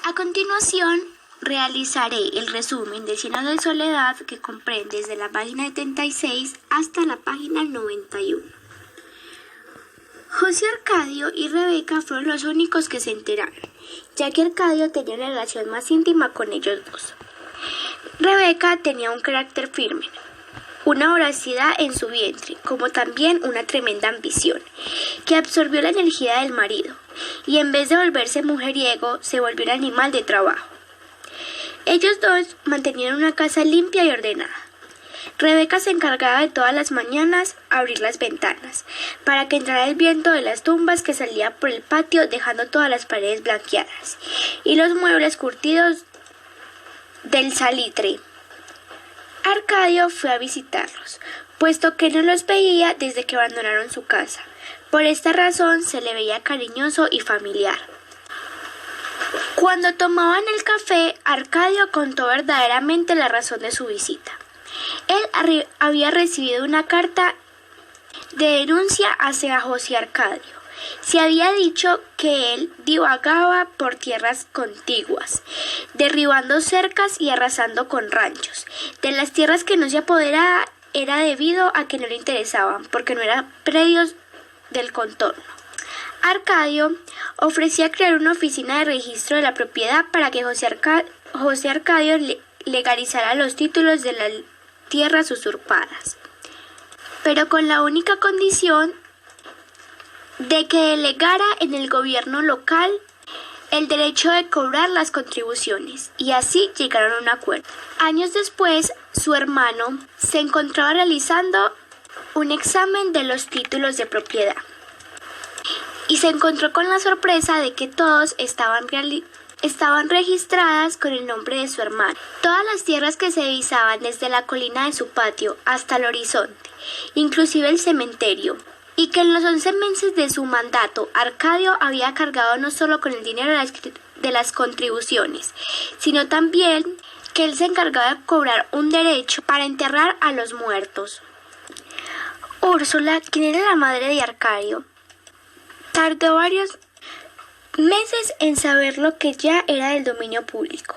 A continuación, realizaré el resumen de 100 años de soledad que comprende desde la página 76 hasta la página 91. José Arcadio y Rebeca fueron los únicos que se enteraron, ya que Arcadio tenía una relación más íntima con ellos dos. Rebeca tenía un carácter firme, una voracidad en su vientre, como también una tremenda ambición, que absorbió la energía del marido, y en vez de volverse mujeriego, se volvió un animal de trabajo. Ellos dos mantenían una casa limpia y ordenada. Rebeca se encargaba de todas las mañanas abrir las ventanas, para que entrara el viento de las tumbas que salía por el patio dejando todas las paredes blanqueadas, y los muebles curtidos del salitre. Arcadio fue a visitarlos, puesto que no los veía desde que abandonaron su casa. Por esta razón se le veía cariñoso y familiar. Cuando tomaban el café, Arcadio contó verdaderamente la razón de su visita. Él había recibido una carta de denuncia hacia José Arcadio. Se había dicho que él divagaba por tierras contiguas, derribando cercas y arrasando con ranchos. De las tierras que no se apoderaba era debido a que no le interesaban, porque no eran predios del contorno. Arcadio ofrecía crear una oficina de registro de la propiedad para que José Arcadio legalizara los títulos de las tierras usurpadas, pero con la única condición de que delegara en el gobierno local el derecho de cobrar las contribuciones, y así llegaron a un acuerdo. Años después, su hermano se encontraba realizando un examen de los títulos de propiedad y se encontró con la sorpresa de que todos estaban registradas con el nombre de su hermano. Todas las tierras que se divisaban desde la colina de su patio hasta el horizonte, inclusive el cementerio, y que en los 11 meses de su mandato Arcadio había cargado no solo con el dinero de las contribuciones, sino también que él se encargaba de cobrar un derecho para enterrar a los muertos. Úrsula, quien era la madre de Arcadio, tardó varios meses en saber lo que ya era del dominio público.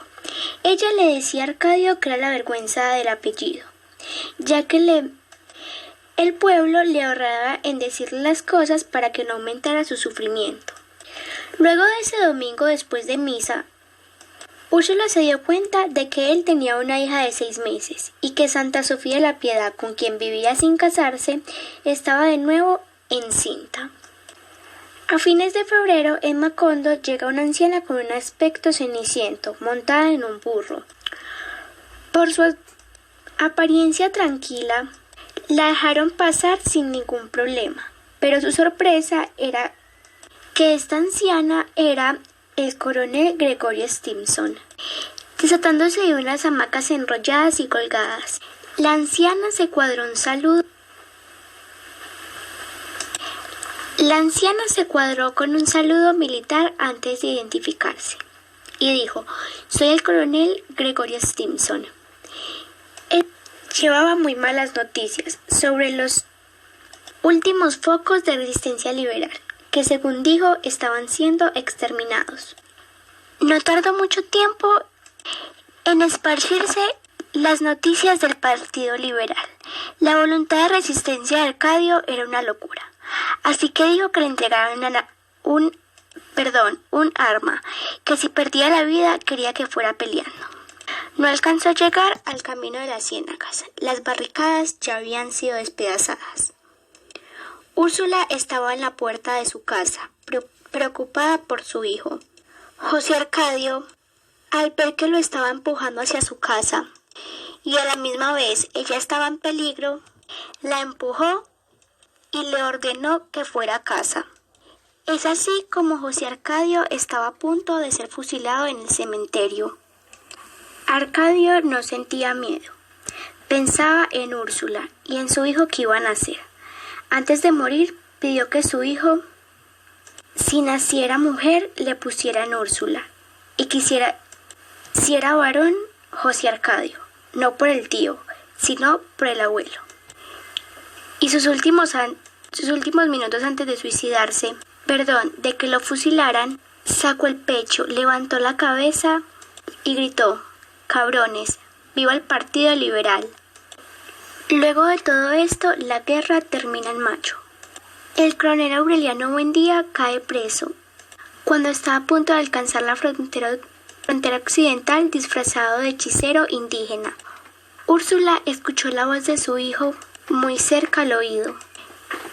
Ella le decía a Arcadio que era la vergüenza del apellido, ya que el pueblo le ahorraba en decirle las cosas para que no aumentara su sufrimiento. Luego de ese domingo después de misa, Úrsula se dio cuenta de que él tenía una hija de 6 meses y que Santa Sofía de la Piedad, con quien vivía sin casarse, estaba de nuevo encinta. A fines de febrero, en Macondo, llega una anciana con un aspecto ceniciento, montada en un burro. Por su apariencia tranquila, la dejaron pasar sin ningún problema, pero su sorpresa era que esta anciana era el coronel Gregorio Stimson, desatándose de unas hamacas enrolladas y colgadas. La anciana se cuadró con un saludo militar antes de identificarse y dijo: «Soy el coronel Gregorio Stimson». Él llevaba muy malas noticias sobre los últimos focos de resistencia liberal, que según dijo estaban siendo exterminados. No tardó mucho tiempo en esparcirse las noticias del Partido Liberal. La voluntad de resistencia de Arcadio era una locura, así que dijo que le entregaran un arma, que si perdía la vida quería que fuera peleando. No alcanzó a llegar al camino de las ciénagas. Las barricadas ya habían sido despedazadas. Úrsula estaba en la puerta de su casa, preocupada por su hijo. José Arcadio, al ver que lo estaba empujando hacia su casa y a la misma vez ella estaba en peligro, la empujó y le ordenó que fuera a casa. Es así como José Arcadio estaba a punto de ser fusilado en el cementerio. Arcadio no sentía miedo. Pensaba en Úrsula y en su hijo que iba a nacer. Antes de morir, pidió que su hijo, si naciera mujer, le pusieran Úrsula, y si era varón, José Arcadio, no por el tío, sino por el abuelo. Y sus últimos minutos antes de suicidarse, de que lo fusilaran, sacó el pecho, levantó la cabeza y gritó: «¡Cabrones! ¡Viva el Partido Liberal!». Luego de todo esto, la guerra termina en mayo. El coronel Aureliano Buendía cae preso cuando está a punto de alcanzar la frontera occidental disfrazado de hechicero indígena. Úrsula escuchó la voz de su hijo muy cerca al oído.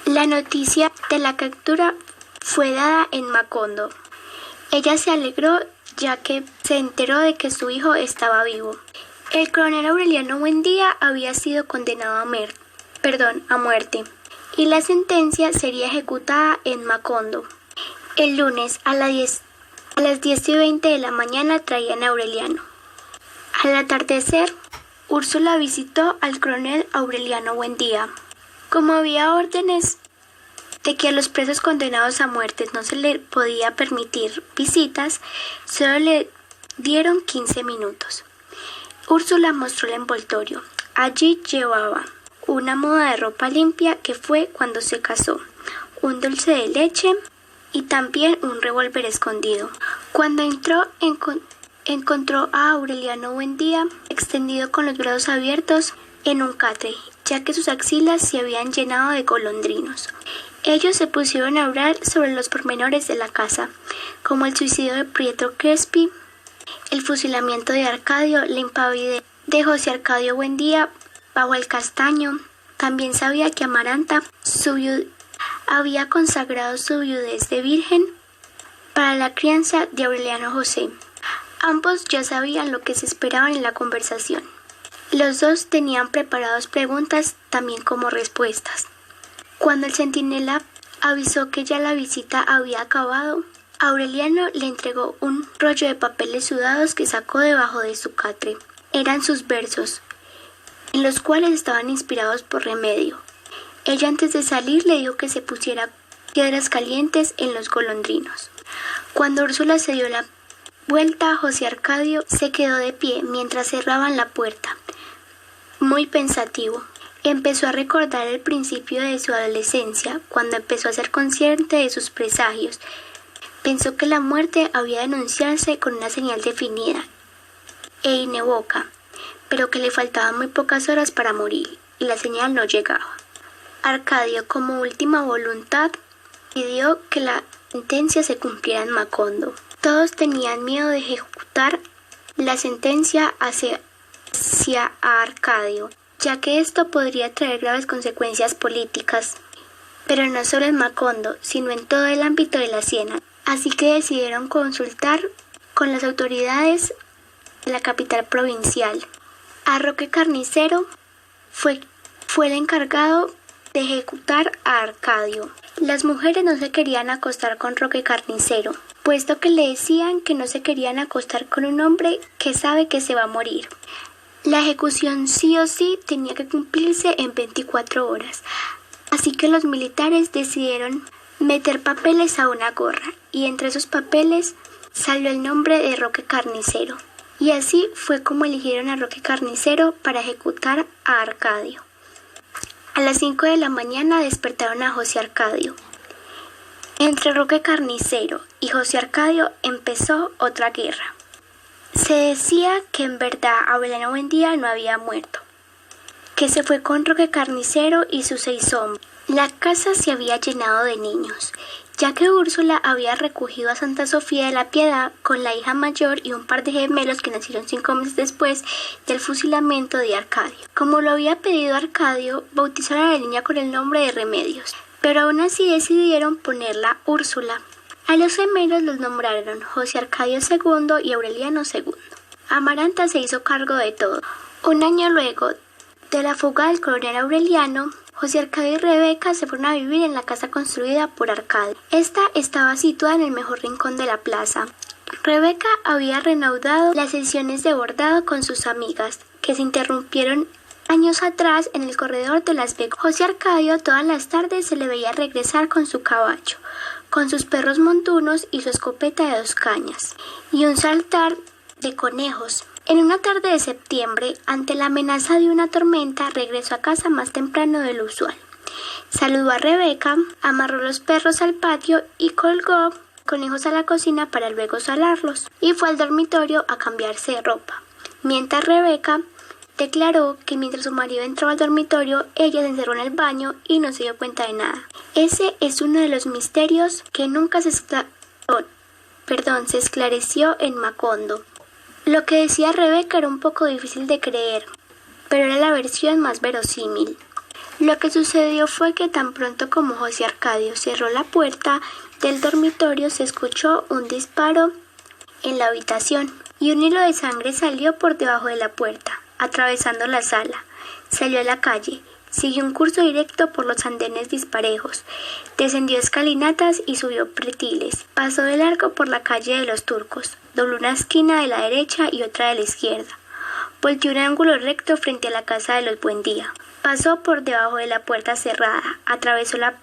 La noticia de la captura fue dada en Macondo. Ella se alegró ya que se enteró de que su hijo estaba vivo. El coronel Aureliano Buendía había sido condenado a muerte y la sentencia sería ejecutada en Macondo. El lunes a las 10:20 de la mañana traían a Aureliano. Al atardecer, Úrsula visitó al coronel Aureliano Buendía. Como había órdenes de que a los presos condenados a muerte no se le podía permitir visitas, solo le dieron 15 minutos. Úrsula mostró el envoltorio. Allí llevaba una muda de ropa limpia que fue cuando se casó, un dulce de leche y también un revólver escondido. Cuando entró, encontró a Aureliano Buendía extendido con los brazos abiertos en un catre, ya que sus axilas se habían llenado de golondrinos. Ellos se pusieron a hablar sobre los pormenores de la casa, como el suicidio de Pietro Crespi, el fusilamiento de Arcadio, la impavidez de José Arcadio Buendía bajo el castaño. También sabía que Amaranta había consagrado su viudez de virgen para la crianza de Aureliano José. Ambos ya sabían lo que se esperaban en la conversación. Los dos tenían preparadas preguntas también como respuestas. Cuando el centinela avisó que ya la visita había acabado, Aureliano le entregó un rollo de papeles sudados que sacó debajo de su catre. Eran sus versos, en los cuales estaban inspirados por Remedio. Ella antes de salir le dijo que se pusiera piedras calientes en los golondrinos. Cuando Úrsula se dio la vuelta, José Arcadio se quedó de pie mientras cerraban la puerta, muy pensativo. Empezó a recordar el principio de su adolescencia, cuando empezó a ser consciente de sus presagios. Pensó que la muerte había de anunciarse con una señal definida e inequívoca, pero que le faltaban muy pocas horas para morir, y la señal no llegaba. Arcadio, como última voluntad, pidió que la sentencia se cumpliera en Macondo. Todos tenían miedo de ejecutar la sentencia hacia Arcadio, ya que esto podría traer graves consecuencias políticas, pero no solo en Macondo, sino en todo el ámbito de la Siena. Así que decidieron consultar con las autoridades de la capital provincial. A Roque Carnicero fue el encargado de ejecutar a Arcadio. Las mujeres no se querían acostar con Roque Carnicero, puesto que le decían que no se querían acostar con un hombre que sabe que se va a morir. La ejecución sí o sí tenía que cumplirse en 24 horas, así que los militares decidieron meter papeles a una gorra, y entre esos papeles salió el nombre de Roque Carnicero. Y así fue como eligieron a Roque Carnicero para ejecutar a Arcadio. A las 5 de la mañana despertaron a José Arcadio. Entre Roque Carnicero y José Arcadio empezó otra guerra. Se decía que en verdad Aureliano Buendía no había muerto, que se fue con Roque Carnicero y sus 6 hombres. La casa se había llenado de niños, ya que Úrsula había recogido a Santa Sofía de la Piedad con la hija mayor y un par de gemelos que nacieron 5 meses después del fusilamiento de Arcadio. Como lo había pedido Arcadio, bautizaron a la niña con el nombre de Remedios, pero aún así decidieron ponerla Úrsula. A los gemelos los nombraron José Arcadio II y Aureliano II. Amaranta se hizo cargo de todo. Un año luego de la fuga del coronel Aureliano, José Arcadio y Rebeca se fueron a vivir en la casa construida por Arcadio. Esta estaba situada en el mejor rincón de la plaza. Rebeca había reanudado las sesiones de bordado con sus amigas, que se interrumpieron años atrás en el corredor de Las Vegas. José Arcadio todas las tardes se le veía regresar con su caballo, con sus perros montunos y su escopeta de 2 cañas, y un saltar de conejos. En una tarde de septiembre, ante la amenaza de una tormenta, regresó a casa más temprano de lo usual. Saludó a Rebeca, amarró los perros al patio y colgó conejos a la cocina para luego salarlos y fue al dormitorio a cambiarse de ropa. Mientras Rebeca declaró que mientras su marido entraba al dormitorio, ella se encerró en el baño y no se dio cuenta de nada. Ese es uno de los misterios que nunca se esclareció en Macondo. Lo que decía Rebeca era un poco difícil de creer, pero era la versión más verosímil. Lo que sucedió fue que tan pronto como José Arcadio cerró la puerta del dormitorio, se escuchó un disparo en la habitación y un hilo de sangre salió por debajo de la puerta, atravesando la sala. Salió a la calle, siguió un curso directo por los andenes disparejos, descendió escalinatas y subió pretiles, pasó de largo por la calle de los Turcos, dobló una esquina de la derecha y otra de la izquierda, volteó un ángulo recto frente a la casa de los Buendía, pasó por debajo de la puerta cerrada, atravesó la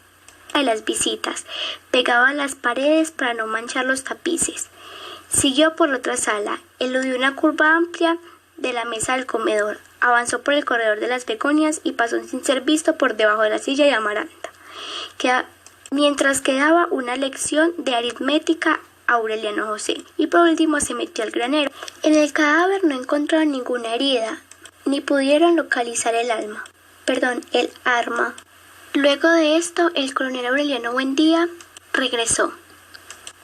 de las visitas, pegaba a las paredes para no manchar los tapices, siguió por la otra sala, eludió una curva amplia de la mesa del comedor, avanzó por el corredor de las begonias y pasó sin ser visto por debajo de la silla de Amaranta, mientras quedaba una lección de aritmética a Aureliano José, y por último se metió al granero. En el cadáver no encontraron ninguna herida, ni pudieron localizar el arma. Luego de esto, el coronel Aureliano Buendía regresó.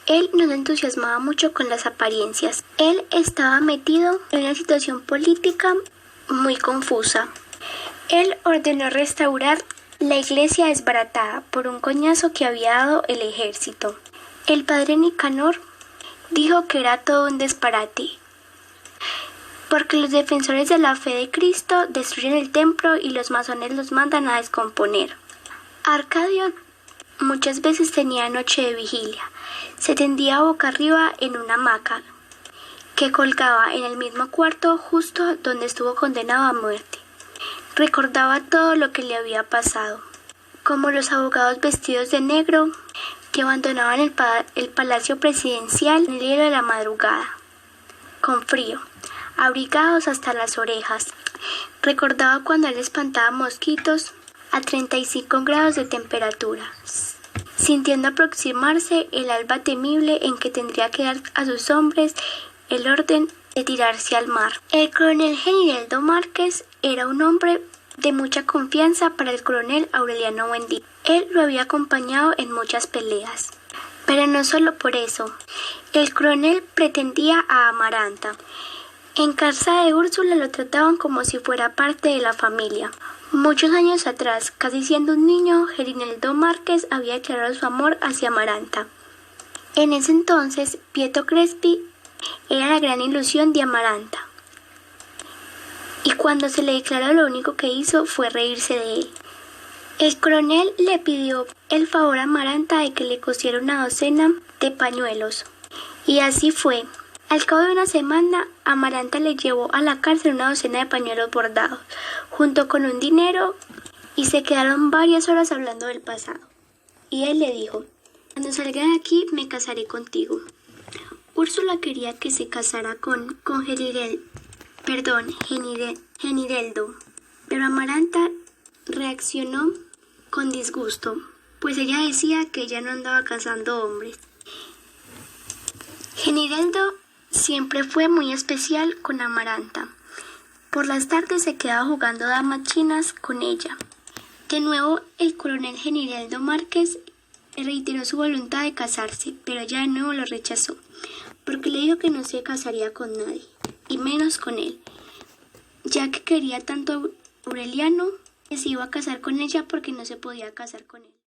Él no se entusiasmaba mucho con las apariencias. Él estaba metido en una situación política muy confusa. Él ordenó restaurar la iglesia desbaratada por un coñazo que había dado el ejército. El padre Nicanor dijo que era todo un disparate, porque los defensores de la fe de Cristo destruyen el templo y los masones los mandan a descomponer. Arcadio muchas veces tenía noche de vigilia. Se tendía boca arriba en una hamaca que colgaba en el mismo cuarto justo donde estuvo condenado a muerte. Recordaba todo lo que le había pasado, como los abogados vestidos de negro que abandonaban el palacio presidencial en el hielo de la madrugada, con frío, abrigados hasta las orejas. Recordaba cuando él espantaba mosquitos a 35 grados de temperatura, sintiendo aproximarse el alba temible en que tendría que dar a sus hombres el orden de tirarse al mar. El coronel Genireldo Márquez era un hombre de mucha confianza para el coronel Aureliano Buendía. Él lo había acompañado en muchas peleas. Pero no solo por eso. El coronel pretendía a Amaranta. En casa de Úrsula lo trataban como si fuera parte de la familia. Muchos años atrás, casi siendo un niño, Genireldo Márquez había declarado su amor hacia Amaranta. En ese entonces, Pietro Crespi era la gran ilusión de Amaranta. Y cuando se le declaró, lo único que hizo fue reírse de él. El coronel le pidió el favor a Amaranta de que le cosiera una docena de pañuelos. Y así fue. Al cabo de una semana, Amaranta le llevó a la cárcel una docena de pañuelos bordados, junto con un dinero, y se quedaron varias horas hablando del pasado. Y él le dijo: cuando salga de aquí me casaré contigo. Úrsula quería que se casara con Genireldo, pero Amaranta reaccionó con disgusto, pues ella decía que ella no andaba casando hombres. Genireldo siempre fue muy especial con Amaranta. Por las tardes se quedaba jugando damas chinas con ella. De nuevo, el coronel Genireldo Márquez reiteró su voluntad de casarse, pero ella de nuevo lo rechazó, porque le dijo que no se casaría con nadie, y menos con él, ya que quería tanto a Aureliano que se iba a casar con ella porque no se podía casar con él.